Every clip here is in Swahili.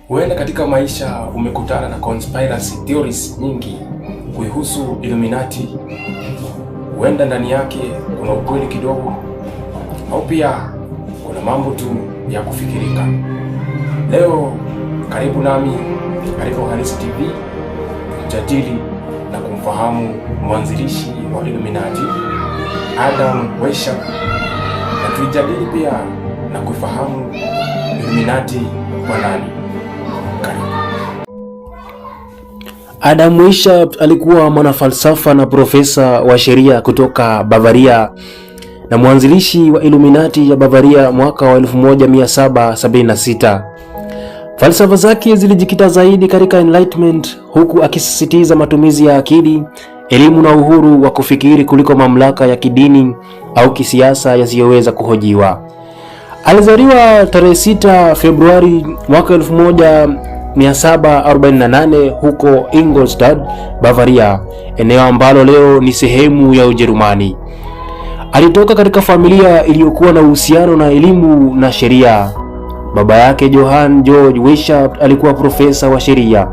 Huenda katika maisha umekutana na conspiracy theories nyingi kuihusu Illuminati. Huenda ndani yake kuna ukweli kidogo, au pia kuna mambo tu ya kufikirika. Leo karibu nami katika Uhalisi TV kujadili na kumfahamu mwanzilishi wa Illuminati, Adam Weishaupt, na tujadili pia na kufahamu Illuminati kwa nani. Adam Weishaupt alikuwa mwanafalsafa na profesa wa sheria kutoka Bavaria na mwanzilishi wa Illuminati ya Bavaria mwaka wa 1776. Falsafa zake zilijikita zaidi katika Enlightenment, huku akisisitiza matumizi ya akili, elimu na uhuru wa kufikiri kuliko mamlaka ya kidini au kisiasa yasiyoweza kuhojiwa. Alizaliwa tarehe 6 Februari mwaka 1748 huko Ingolstadt, Bavaria, eneo ambalo leo ni sehemu ya Ujerumani. Alitoka katika familia iliyokuwa na uhusiano na elimu na sheria. Baba yake Johann Georg Weishaupt alikuwa profesa wa sheria.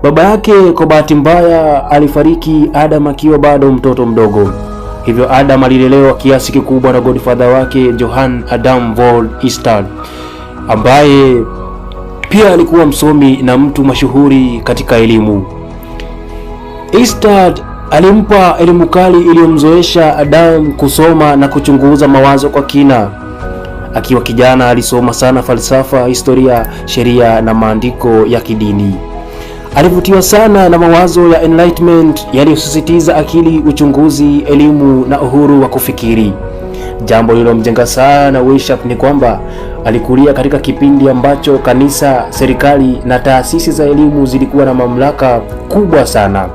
Baba yake kwa bahati mbaya alifariki Adam akiwa bado mtoto mdogo. Hivyo Adam alilelewa kiasi kikubwa na godfather wake Johann Adam von Eastad, ambaye pia alikuwa msomi na mtu mashuhuri katika elimu. Eastad alimpa elimu kali iliyomzoesha Adam kusoma na kuchunguza mawazo kwa kina. Akiwa kijana alisoma sana falsafa, historia, sheria na maandiko ya kidini. Alivutiwa sana na mawazo ya Enlightenment yaliyosisitiza akili, uchunguzi, elimu na uhuru wa kufikiri. Jambo lililomjenga sana Weishaupt ni kwamba alikulia katika kipindi ambacho kanisa, serikali na taasisi za elimu zilikuwa na mamlaka kubwa sana.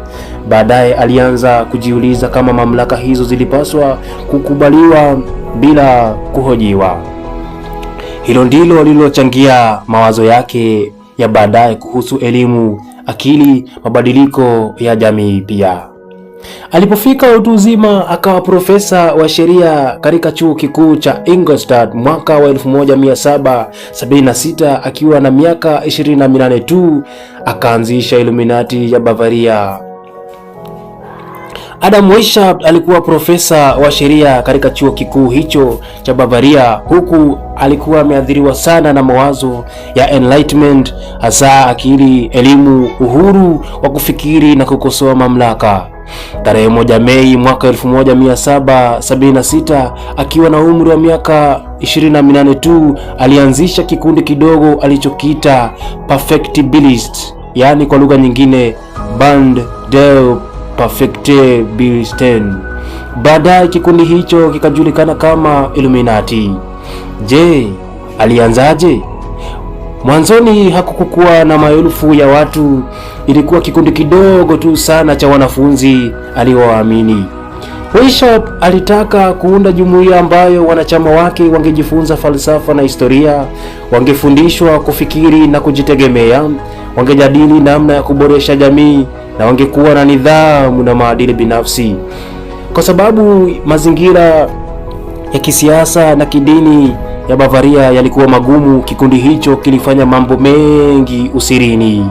Baadaye alianza kujiuliza kama mamlaka hizo zilipaswa kukubaliwa bila kuhojiwa. Hilo ndilo lililochangia mawazo yake ya baadaye kuhusu elimu, akili, mabadiliko ya jamii pia. Alipofika utu uzima akawa profesa wa sheria katika chuo kikuu cha Ingolstadt mwaka wa 1776. Akiwa na miaka 28 tu akaanzisha Illuminati ya Bavaria. Adam Weishaupt alikuwa profesa wa sheria katika chuo kikuu hicho cha Bavaria, huku alikuwa ameathiriwa sana na mawazo ya Enlightenment, hasa akili, elimu, uhuru wa kufikiri na kukosoa mamlaka. Tarehe 1 Mei mwaka 1776, akiwa na umri wa miaka 28 tu, alianzisha kikundi kidogo alichokiita Perfectibilists, yaani kwa lugha nyingine Band der Perfectibilisten. Baadaye kikundi hicho kikajulikana kama Illuminati. Je, alianzaje? Mwanzoni hakukuwa na maelfu ya watu, ilikuwa kikundi kidogo tu sana cha wanafunzi aliowaamini. Weishaupt alitaka kuunda jumuiya ambayo wanachama wake wangejifunza falsafa na historia, wangefundishwa kufikiri na kujitegemea, wangejadili namna ya kuboresha jamii na wangekuwa na nidhamu na maadili binafsi. Kwa sababu mazingira ya kisiasa na kidini ya Bavaria yalikuwa magumu, kikundi hicho kilifanya mambo mengi usirini.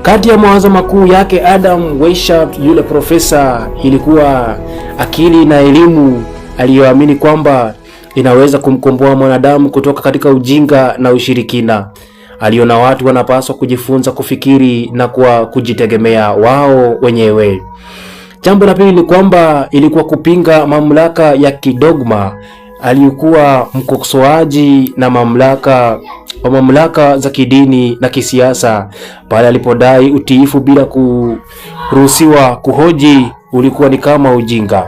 Kati ya mawazo makuu yake Adam Weishaupt, yule profesa, ilikuwa akili na elimu, aliyoamini kwamba inaweza kumkomboa mwanadamu kutoka katika ujinga na ushirikina. Aliona watu wanapaswa kujifunza kufikiri na kwa kujitegemea wao wenyewe. Jambo la pili ni kwamba ilikuwa kupinga mamlaka ya kidogma. Alikuwa mkosoaji na mamlaka za kidini na kisiasa. Pale alipodai utiifu bila kuruhusiwa kuhoji, ulikuwa ni kama ujinga.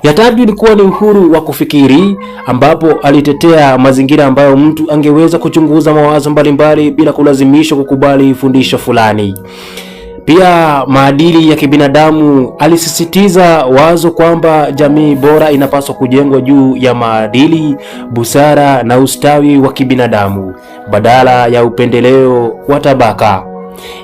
Ya tatu ilikuwa ni uhuru wa kufikiri, ambapo alitetea mazingira ambayo mtu angeweza kuchunguza mawazo mbalimbali bila kulazimishwa kukubali fundisho fulani. Pia maadili ya kibinadamu, alisisitiza wazo kwamba jamii bora inapaswa kujengwa juu ya maadili, busara na ustawi wa kibinadamu badala ya upendeleo wa tabaka.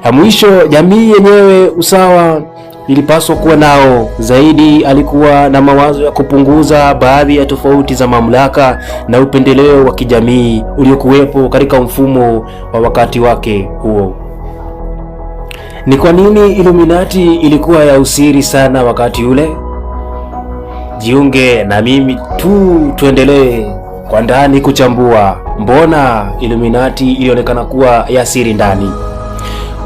Ya mwisho, jamii yenyewe, usawa ilipaswa kuwa nao. Zaidi alikuwa na mawazo ya kupunguza baadhi ya tofauti za mamlaka na upendeleo wa kijamii uliokuwepo katika mfumo wa wakati wake huo. Ni kwa nini Illuminati ilikuwa ya usiri sana wakati ule? Jiunge na mimi tuendelee kwa ndani kuchambua mbona Illuminati ilionekana kuwa ya siri ndani.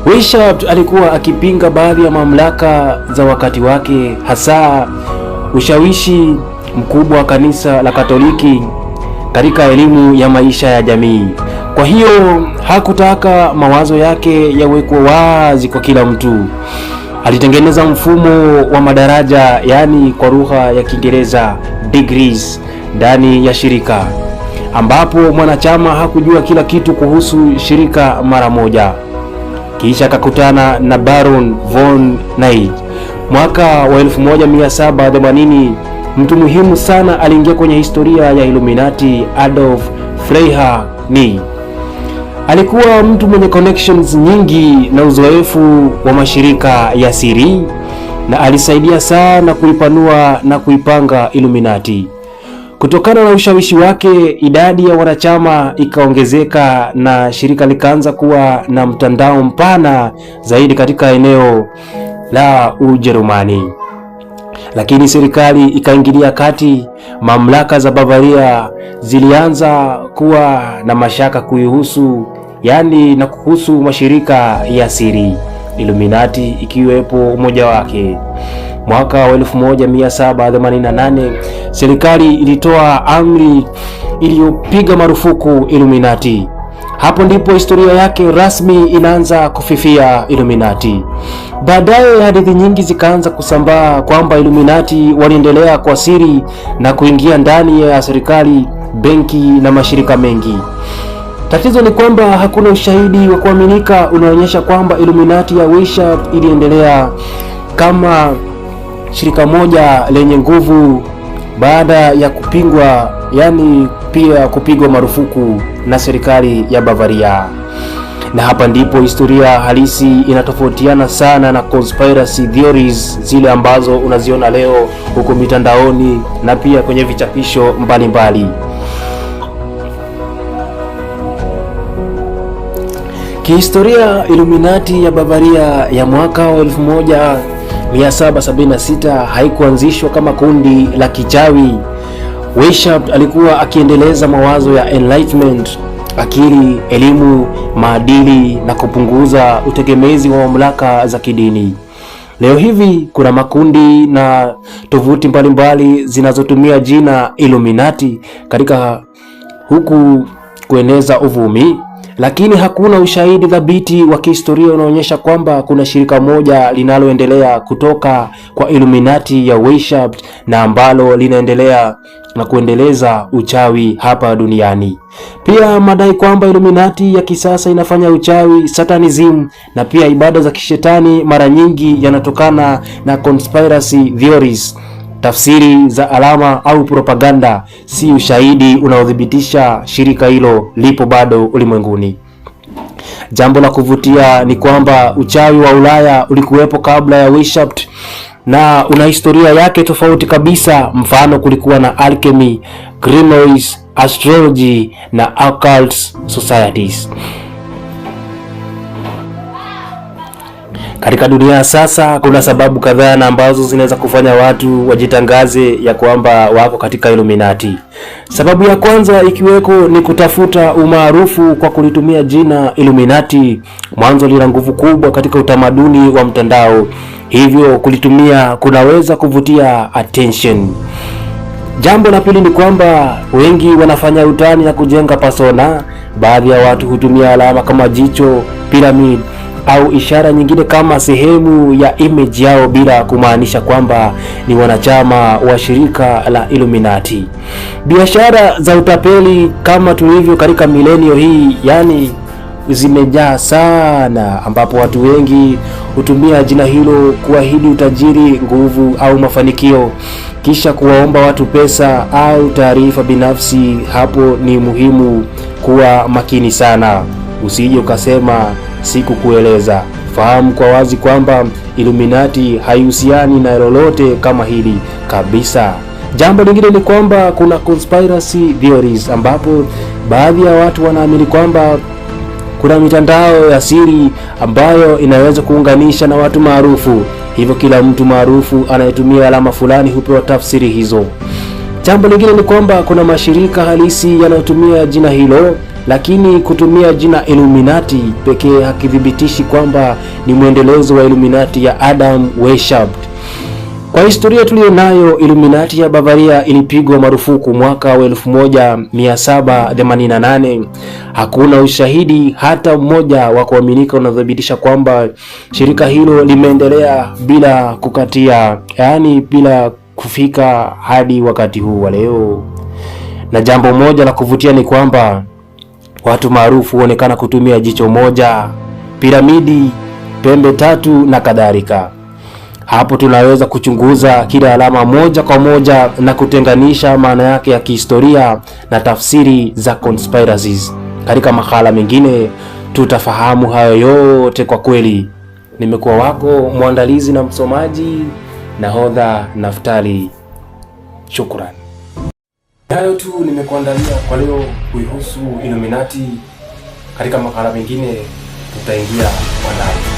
Weishaupt alikuwa akipinga baadhi ya mamlaka za wakati wake, hasa ushawishi mkubwa wa kanisa la Katoliki katika elimu ya maisha ya jamii. Kwa hiyo hakutaka mawazo yake yawekwe wazi kwa kila mtu. Alitengeneza mfumo wa madaraja, yaani kwa lugha ya Kiingereza degrees, ndani ya shirika, ambapo mwanachama hakujua kila kitu kuhusu shirika mara moja. Kisha akakutana na Baron von Neige mwaka wa 1780. Mtu muhimu sana aliingia kwenye historia ya Illuminati, Adolf Freiherr Neige. Alikuwa mtu mwenye connections nyingi na uzoefu wa mashirika ya siri, na alisaidia sana kuipanua na kuipanga Illuminati. Kutokana na ushawishi wake, idadi ya wanachama ikaongezeka na shirika likaanza kuwa na mtandao mpana zaidi katika eneo la Ujerumani. Lakini serikali ikaingilia kati. Mamlaka za Bavaria zilianza kuwa na mashaka kuihusu, na kuhusu mashirika ya siri, Illuminati ikiwepo mmoja wake. Mwaka wa 1788 serikali ilitoa amri iliyopiga marufuku Illuminati. Hapo ndipo historia yake rasmi inaanza kufifia Illuminati. Baadaye hadithi nyingi zikaanza kusambaa kwamba Illuminati waliendelea kwa siri na kuingia ndani ya serikali, benki na mashirika mengi. Tatizo ni kwamba hakuna ushahidi wa kuaminika unaonyesha kwamba Illuminati ya Weishaupt iliendelea kama shirika moja lenye nguvu baada ya kupigwa marufuku na serikali ya Bavaria. Na hapa ndipo historia halisi inatofautiana sana na conspiracy theories zile ambazo unaziona leo huko mitandaoni na pia kwenye vichapisho mbalimbali. Kihistoria, Illuminati ya Bavaria ya mwaka wa 1776 haikuanzishwa kama kundi la kichawi. Weishaupt alikuwa akiendeleza mawazo ya Enlightenment, akili, elimu, maadili na kupunguza utegemezi wa mamlaka za kidini. Leo hivi kuna makundi na tovuti mbalimbali zinazotumia jina Illuminati katika huku kueneza uvumi, lakini hakuna ushahidi thabiti wa kihistoria unaonyesha kwamba kuna shirika moja linaloendelea kutoka kwa Illuminati ya Weishaupt na ambalo linaendelea na kuendeleza uchawi hapa duniani. Pia madai kwamba Illuminati ya kisasa inafanya uchawi, satanism na pia ibada za kishetani mara nyingi yanatokana na conspiracy theories, tafsiri za alama au propaganda, si ushahidi unaothibitisha shirika hilo lipo bado ulimwenguni. Jambo la kuvutia ni kwamba uchawi wa Ulaya ulikuwepo kabla ya Weishaupt na una historia yake tofauti kabisa. Mfano, kulikuwa na alchemy, grimoires, astrology na occult societies. Katika dunia ya sasa kuna sababu kadhaa na ambazo zinaweza kufanya watu wajitangaze ya kwamba wako katika Illuminati. Sababu ya kwanza ikiweko ni kutafuta umaarufu kwa kulitumia jina Illuminati. Mwanzo lina nguvu kubwa katika utamaduni wa mtandao, hivyo kulitumia kunaweza kuvutia attention. Jambo la pili ni kwamba wengi wanafanya utani na kujenga persona. Baadhi ya watu hutumia alama kama jicho, pyramid au ishara nyingine kama sehemu ya image yao bila kumaanisha kwamba ni wanachama wa shirika la Illuminati. Biashara za utapeli kama tulivyo katika milenio hii, zimejaa sana, ambapo watu wengi hutumia jina hilo kuahidi utajiri, nguvu au mafanikio, kisha kuwaomba watu pesa au taarifa binafsi. Hapo ni muhimu kuwa makini sana, usije ukasema sikukueleza. Fahamu kwa wazi kwamba Illuminati haihusiani na lolote kama hili kabisa. Jambo lingine ni kwamba kuna conspiracy theories, ambapo baadhi ya watu wanaamini kwamba kuna mitandao ya siri ambayo inaweza kuunganisha na watu maarufu, hivyo kila mtu maarufu anayetumia alama fulani hupewa tafsiri hizo. Jambo lingine ni kwamba kuna mashirika halisi yanayotumia jina hilo, lakini kutumia jina Illuminati pekee hakithibitishi kwamba ni mwendelezo wa Illuminati ya Adam Weishaupt. Kwa historia tuliyonayo, Illuminati ya Bavaria ilipigwa marufuku mwaka wa 1788. Hakuna ushahidi hata mmoja wa kuaminika unathibitisha kwamba shirika hilo limeendelea bila kukatia, yaani bila kufika hadi wakati huu wa leo. Na jambo moja la kuvutia ni kwamba watu maarufu huonekana kutumia jicho moja, piramidi, pembe tatu na kadhalika. Hapo tunaweza kuchunguza kila alama moja kwa moja na kutenganisha maana yake ya kihistoria na tafsiri za conspiracies. Katika makala mengine tutafahamu hayo yote kwa kweli. Nimekuwa wako mwandalizi na msomaji Nahodha Naftali. Shukran. Hayo tu nimekuandalia kwa leo kuihusu Illuminati. Katika makala mengine tutaingia kwa ndani.